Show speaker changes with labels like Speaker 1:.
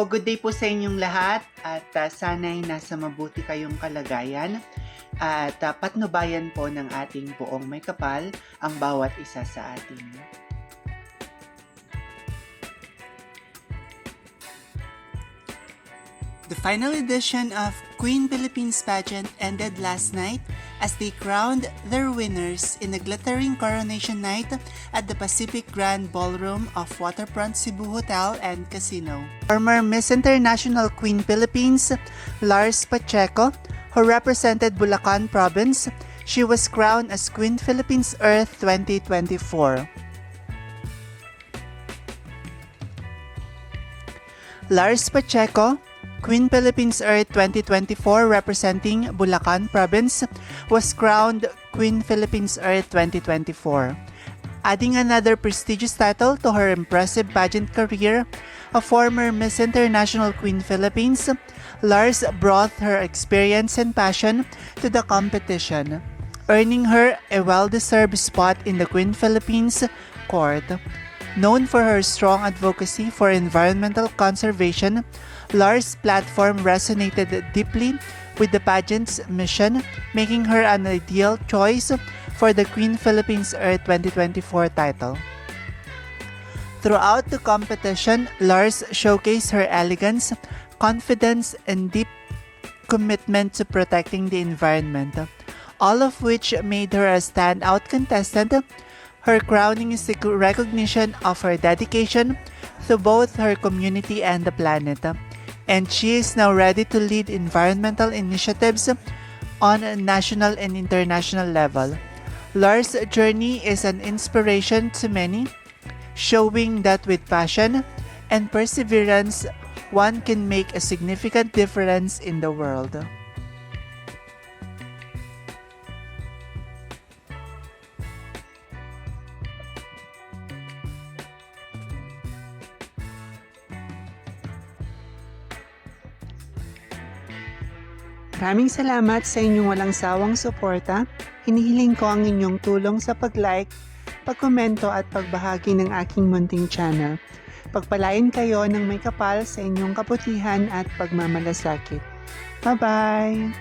Speaker 1: good day po sa inyong lahat at sana'y nasa mabuti kayong kalagayan at patnubayan po ng ating buong may kapal ang bawat isa sa atin. The final edition of Queen Philippines pageant ended last night as they crowned their winners in a glittering coronation night at the Pacific Grand Ballroom of Waterfront Cebu Hotel and Casino. Former Miss International Queen Philippines, Lars Pacheco, who represented Bulacan Province, she was crowned as Queen Philippines Earth 2024. Lars Pacheco, Queen Philippines Earth 2024 representing Bulacan Province, was crowned Queen Philippines Earth 2024. Adding another prestigious title to her impressive pageant career, a former Miss International Queen Philippines, Lars brought her experience and passion to the competition, earning her a well-deserved spot in the Queen Philippines court. Known for her strong advocacy for environmental conservation, Lars' platform resonated deeply with the pageant's mission, making her an ideal choice for the Queen Philippines Earth 2024 title. Throughout the competition, Lars showcased her elegance, confidence, and deep commitment to protecting the environment, all of which made her a standout contestant. Her crowning is a recognition of her dedication to both her community and the planet, and she is now ready to lead environmental initiatives on a national and international level. Lars' journey is an inspiration to many, showing that with passion and perseverance, one can make a significant difference in the world.
Speaker 2: Maraming salamat sa inyong walang sawang suporta. Hinihiling ko ang inyong tulong sa pag-like, pag-komento at pagbahagi ng aking munting channel. Pagpalain kayo ng may kapal sa inyong kabutihan at pagmamalasakit. Bye-bye!